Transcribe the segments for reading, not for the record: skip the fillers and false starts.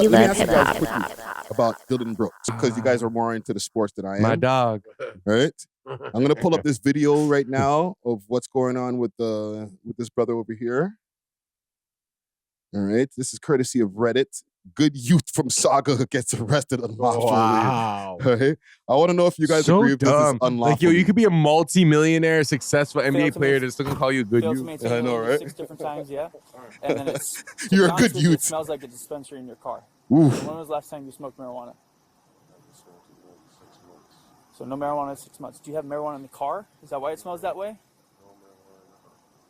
But let me ask you guys quickly about Dylan Brooks, because you guys are more into the sports than I am. My dog. Right? I'm going to pull up this video right now of what's going on with this brother over here. All right. This is courtesy of Reddit. Good youth from Sauga gets arrested unlawfully. Wow. Right? I want to know if you guys agree if this is unlawful. Like, yo, you could be a multi-millionaire, succcessful NBA player that's still gonna call you a good youth. I know, right? 6 different times, yeah. And then it's You're a good youth. It smells like a dispensary in your car. Oof. When was the last time you smoked marijuana? So no marijuana in 6 months. Do you have marijuana in the car? Is that why it smells that way?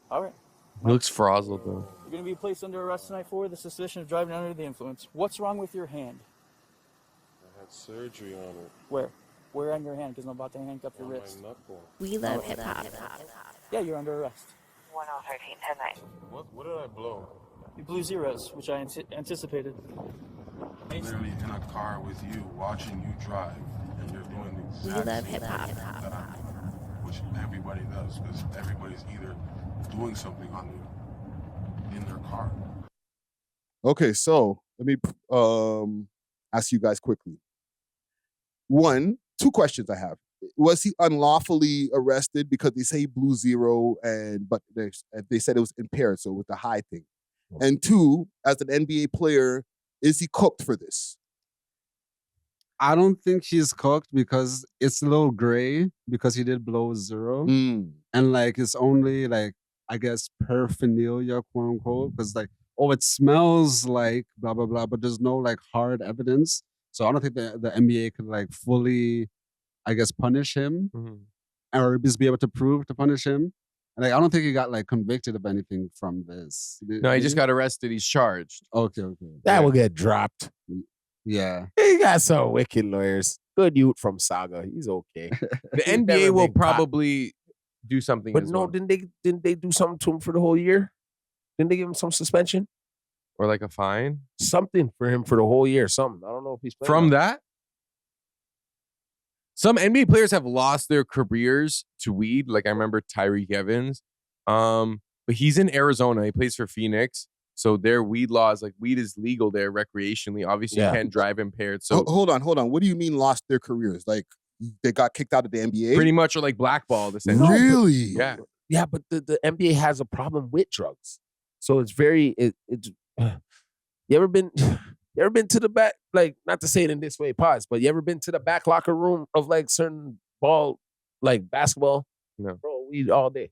All right. He looks frazzled though. You're going to be placed under arrest tonight for the suspicion of driving under the influence. What's wrong with your hand? I had surgery on it. Where? Where on your hand? Because I'm about to handcuff your wrist. We love hip hop. Yeah, you're under arrest. 1013, 10-9. What did I blow? You blew zeros, which I anticipated. Literally in a car with you, watching you drive, and you're doing the exact love same hip-hop. thing that I'm doing, which everybody does, because everybody's either doing something on you in their car. Okay, so let me ask you guys quickly. 2 questions I have. Was he unlawfully arrested because they say he blew zero, but they said it was impaired, so with the high thing? And 2, as an NBA player, is he cooked for this? I don't think he's cooked because it's a little gray because he did blow zero. And like it's only like, I guess, paraphernalia, quote unquote, because like, oh, it smells like blah, blah, blah, but there's no like hard evidence. So I don't think the NBA could like fully, I guess, punish him or just be able to prove to punish him. And like, I don't think he got like convicted of anything from this. No, he just got arrested. He's charged. Okay. That will get dropped. Yeah. He got some wicked lawyers. Good youth from Sauga. He's okay. The NBA will probably do something. But as no, well. didn't they do something to him for the whole year? Didn't they give him some suspension? Or like a fine? Something for him for the whole year. Something. I don't know if he's playing From that? Some NBA players have lost their careers to weed. Like I remember Tyreek Evans. But he's in Arizona. He plays for Phoenix. So their weed laws, like weed is legal there recreationally. Obviously, you can't drive impaired. So hold on. What do you mean lost their careers? Like they got kicked out of the NBA? Pretty much, or like blackballed, essentially. Really? Yeah. Yeah, but the NBA has a problem with drugs. So it's very you ever been to the back, like, not to say it in this way, pause, but you ever been to the back locker room of like certain like basketball? No. Bro, weed all day.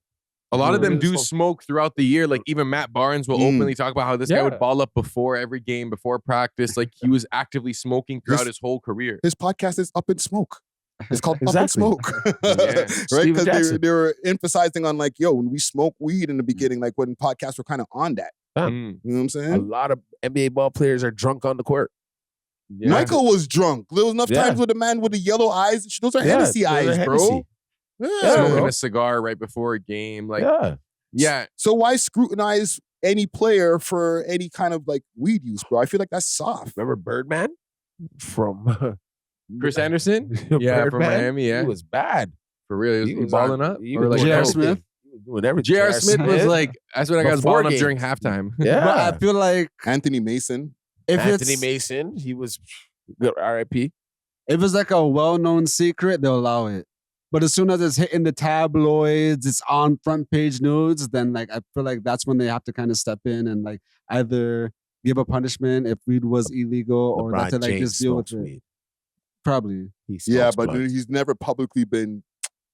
A lot of them do smoke throughout the year. Like even Matt Barnes will openly talk about how this guy would ball up before every game, before practice. Like he was actively smoking throughout his whole career. His podcast is Up in Smoke. It's called Up in Smoke. Yeah. Right? Because they were emphasizing on like, yo, when we smoke weed in the beginning, like when podcasts were kind of on that. You know what I'm saying? A lot of NBA ball players are drunk on the court. Yeah. Michael was drunk. There was enough times with the man with the yellow eyes. Those are Hennessy eyes, bro. Smoking a cigar right before a game. Like, yeah. So why scrutinize any player for any kind of like weed use, bro? I feel like that's soft. Remember Birdman from Chris Anderson? Yeah, from Miami. Yeah, he was bad for real. He was balling up. Or like J.R. Smith. J.R. Smith was like, that's when I got balling up during halftime. Yeah, but I feel like Anthony Mason. Mason, he was good. R.I.P. If it's like a well-known secret, they'll allow it. But as soon as it's hitting the tabloids, it's on front page news, then like I feel like that's when they have to kind of step in and like either give a punishment if weed was illegal or LeBron that to like James just deal with it. weed. Probably. Yeah, but he's never publicly been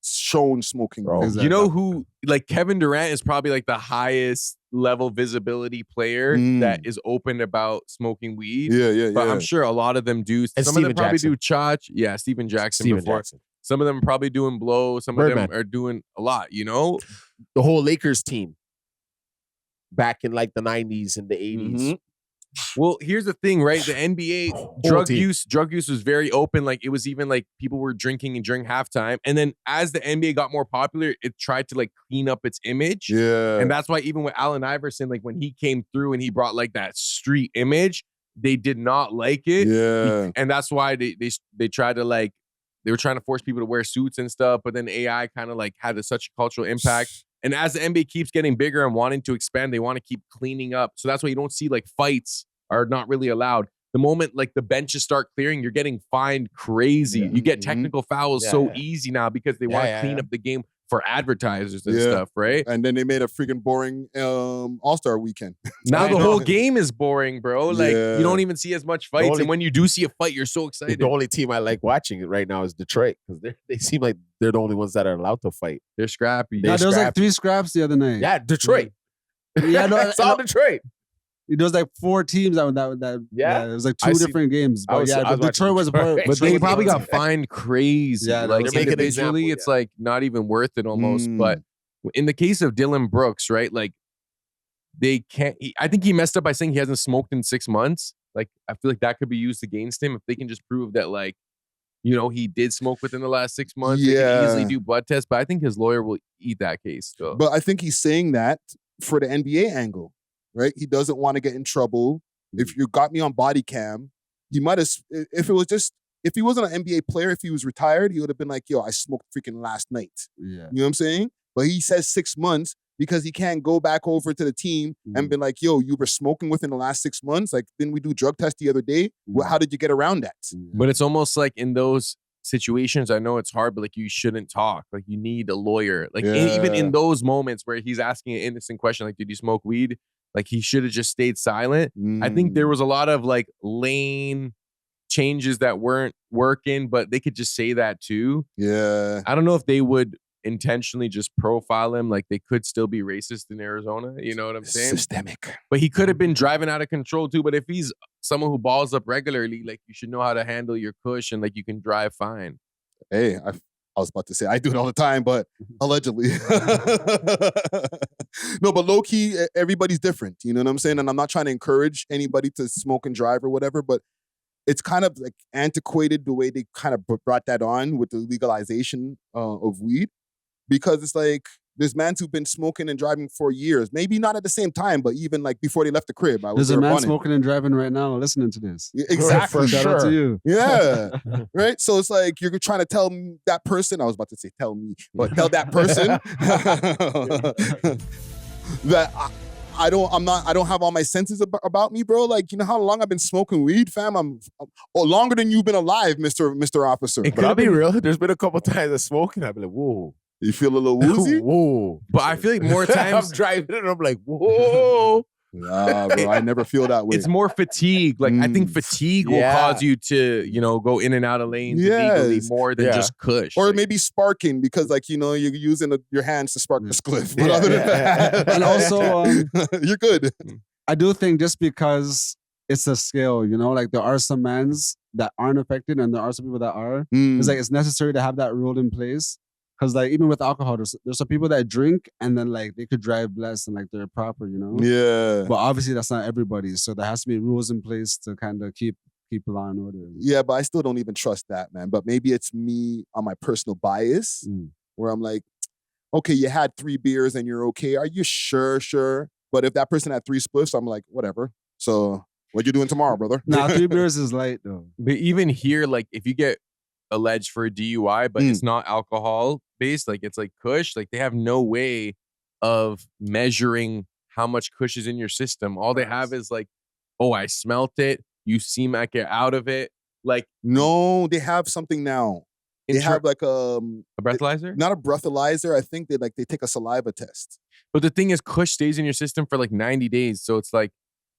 shown smoking. Bro. You know who, like Kevin Durant is probably like the highest level visibility player that is open about smoking weed. Yeah. But I'm sure a lot of them do. And Some of them Steven probably Jackson. do Chach. Yeah, Steven Jackson Steven before. Jackson. Some of them are probably doing blow. Some Birdman. of them are doing a lot, you know? The whole Lakers team back in like the 90s and the 80s. Well, here's the thing, right? The NBA drug use was very open. Like it was even like people were drinking and during halftime. And then as the NBA got more popular, it tried to like clean up its image. Yeah. And that's why even with Allen Iverson, like when he came through and he brought like that street image, they did not like it. Yeah. And that's why they tried to like, they were trying to force people to wear suits and stuff, but then AI kind of like had such a cultural impact. And as the NBA keeps getting bigger and wanting to expand, they want to keep cleaning up. So that's why you don't see like fights are not really allowed. the moment like the benches start clearing, you're getting fined crazy. Yeah. You get Mhm. technical fouls Yeah, so yeah. easy now because they want to clean up the game for advertisers and Yeah. stuff, right? And then they made a freaking boring All-Star weekend. Now I the know. whole game is boring, bro. Like Yeah. you don't even see as much fights, only- and when you do see a fight, you're so excited. The only team I like watching it right now is Detroit because they seem like they're the only ones that are allowed to fight. They're scrappy. They're Yeah, there was like scrappy. 3 scraps the other night. Yeah, Detroit. Yeah, no, It's all Detroit. there was like 4 teams Yeah? it was like I 2 see- different games. I But was- yeah, I was but Detroit watching was a part. Detroit. But they Detroit probably was- got fined crazy. Yeah, like they're making an individually, example, it's like not even worth it almost. Mm. But in the case of Dylan Brooks, right? Like they can't. I think he messed up by saying he hasn't smoked in 6 months. Like I feel like that could be used against him if they can just prove that, like, you know, he did smoke within the last 6 months. They can easily Yeah. do blood tests, but I think his lawyer will eat that case still. But I think he's saying that for the NBA angle, right? He doesn't want to get in trouble. If you got me on body cam, he might have, if he wasn't an NBA player, if he was retired, he would have been like, yo, I smoked freaking last night. Yeah. You know what I'm saying? But he says 6 months because he can't go back over to the team and be like, yo, you were smoking within the last 6 months. Like, didn't we do drug test the other day? Well, how did you get around that? But it's almost like in those situations, I know it's hard, but like you shouldn't talk. Like you need a lawyer. Like even Yeah. in those moments where he's asking an innocent question, like, did you smoke weed? Like he should have just stayed silent. I think there was a lot of like lane changes that weren't working, but they could just say that too. Yeah. I don't know if they would intentionally just profile him. Like they could still be racist in Arizona. You know what I'm saying? Systemic. But he could have been driving out of control too. But if he's someone who balls up regularly, like you should know how to handle your cush and like you can drive fine. Hey, I was about to say I do it all the time, but allegedly. No, but low key, everybody's different. You know what I'm saying? And I'm not trying to encourage anybody to smoke and drive or whatever, but it's kind of like antiquated the way they kind of brought that on with the legalization of weed, because it's like there's mans who've been smoking and driving for years, maybe not at the same time, but even like before they left the crib. There's a man smoking and driving right now listening to this. Exactly. Shout out to you. Yeah. Right. So it's like you're trying to tell that person. I was about to say tell me, but tell that person that I don't have all my senses about me, bro. Like, you know how long I've been smoking weed, fam? I'm longer than you've been alive, Mr. Officer. But I'll be real. There's been a couple times of smoking. I've been like, whoa. You feel a little woozy? Whoa. But I feel like more I'm times driving and I'm like, whoa. Nah, bro. I never feel that way. it's more fatigue. Like I think fatigue will Yeah. cause you to, you know, go in and out of lanes illegally Yes. more than Yeah. just kush. Or Like, maybe sparking because, like, you know, you're using your hands to spark the spliff. But Yeah, other than yeah. that, And also, you're good. I do think just because it's a skill, you know, like there are some mans that aren't affected and there are some people that are. It's like it's necessary to have that rule in place. Because like even with alcohol, there's some people that drink and then like they could drive less and like they're proper, you know? Yeah. But obviously that's not everybody. So there has to be rules in place to kind of keep law and order. Yeah, but I still don't even trust that, man. But maybe it's me on my personal bias where I'm like, okay, you had 3 beers and you're okay. Are you sure? Sure. But if that person had 3 spliffs, I'm like, whatever. So what you doing tomorrow, brother? Nah, 3 beers is light though. but even here, like if you get alleged for a DUI, but it's not alcohol based, like it's like kush, like they have no way of measuring how much kush is in your system. All they have is like, oh, I smelt it. You seem like you're out of it. Like No, they have something now. They have like a breathalyzer? not a breathalyzer. I think they take a saliva test. But the thing is, kush stays in your system for like 90 days. So it's like,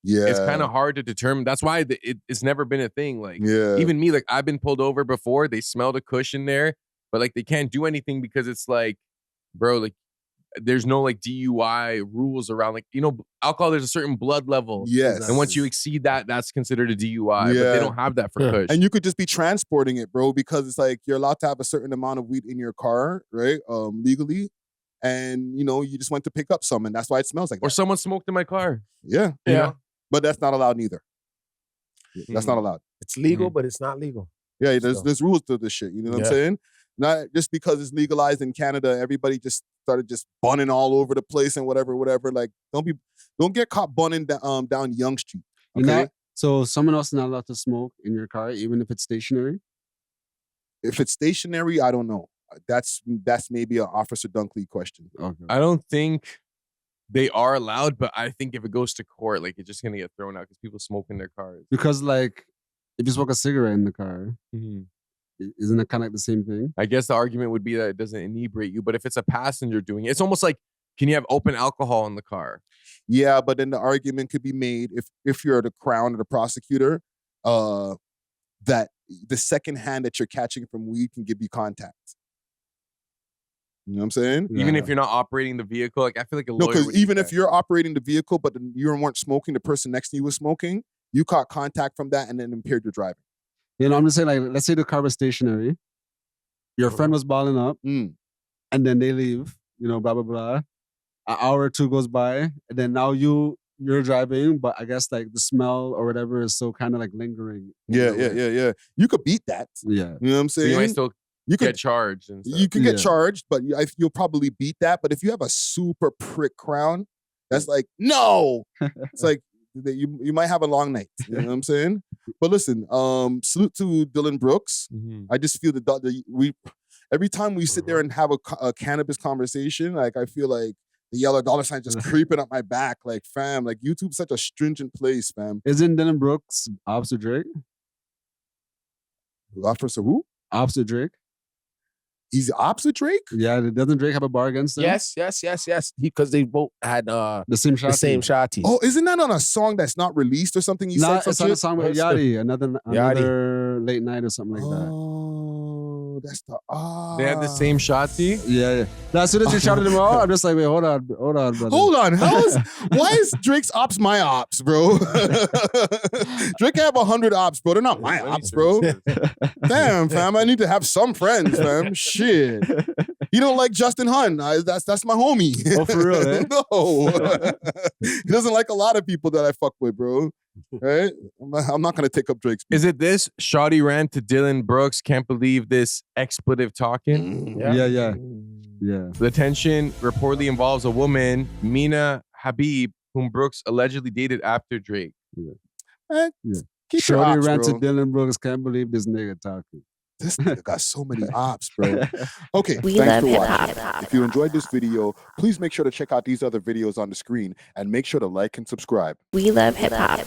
Yeah. it's kind of hard to determine. That's why it's never been a thing. Like Yeah. even me, like I've been pulled over before. They smelled a kush in there, but like they can't do anything because it's like, bro, like there's no like DUI rules around, like, you know, alcohol, there's a certain blood level. Yes. And once you exceed that, that's considered a DUI. But Yeah. they don't have that for kush. And you could just be transporting it, bro, because it's like you're allowed to have a certain amount of weed in your car, right? Legally. And, you know, you just went to pick up some, and that's why it smells like that. Or someone smoked in my car. Yeah. Yeah. You know? But that's not allowed neither. That's not allowed. It's legal, but it's not legal. Yeah, So- there's rules to this shit. You know what I'm Yeah. saying? Not just because it's legalized in Canada, everybody just started just bunning all over the place and whatever. Like, don't get caught bunning down Young Street. You're Okay? not- so someone else is not allowed to smoke in your car, even if it's stationary? If it's stationary, I don't know. That's maybe an Officer Dunkley question. Okay. I don't think they are allowed, but I think if it goes to court, like it's just gonna get thrown out because people smoke in their cars. Because like if you smoke a cigarette in the car, Mhm. isn't it kind of like the same thing? I guess the argument would be that it doesn't inebriate you, but if it's a passenger doing it, it's almost like, can you have open alcohol in the car? Yeah, but then the argument could be made if you're the crown or the prosecutor, that the second hand that you're catching from weed can give you contact. You know what I'm saying? Even if you're not operating the vehicle, like I feel like a No, lawyer because would even do if that. you're operating the vehicle, but you weren't smoking, the person next to you was smoking, you caught contact from that and then impaired your driving. You know, I'm just saying, like, let's say the car was stationary, your friend was balling up, Mm. and then they leave, you know, blah, blah, blah. An hour or two goes by, and then now you're driving, but I guess like the smell or whatever is still kind of like lingering. Yeah. You could beat that. Yeah. You know what I'm So saying? you might still you get charged and stuff. You can get Yeah. charged, but you'll probably beat that. But if you have a super prick crown, that's like, no. It's like you might have a long night. You know what I'm saying? But listen, salute to Dylan Brooks. Mhm. I just feel that every time we sit there and have a cannabis conversation, like I feel like the yellow dollar sign just creeping up my back. Like, fam, like YouTube's such a stringent place, fam. Isn't Dylan Brooks opposite Drake? Officer who? Opposite Drake? He's opposite Drake? Yeah, doesn't Drake have a bar against him? Yes. Because they both had The same shot. the same shotties. Oh, isn't that on a song that's not released or something? He said It's some on a shit? song with What's Yachty, another late night or something like that. Oh, that's the They had the same shotty. Yeah. As soon as you shouted them out, I'm just like, wait, hold on, brother. Hold on, why is Drake's ops my ops, bro? Drake have 100 ops, bro. They're not my ops, bro. Damn, fam, I need to have some friends, fam. Shit. He don't like Justin Hun. That's my homie. Oh, for real, eh? No. He doesn't like a lot of people that I fuck with, bro. Right? I'm not gonna take up Drake's. Is it this shoddy rant to Dylan Brooks? Can't believe this expletive talking. Yeah. The tension reportedly involves a woman, Mina Habib, whom Brooks allegedly dated after Drake. Eh, Yeah. Keep your Shorty ops, ran to bro. Dylan Brooks. Can't believe this nigga talking. This nigga got so many ops, bro. Okay, We thanks love for hip-hop. watching. If you enjoyed this video, please make sure to check out these other videos on the screen and make sure to like and subscribe. We love hip hop.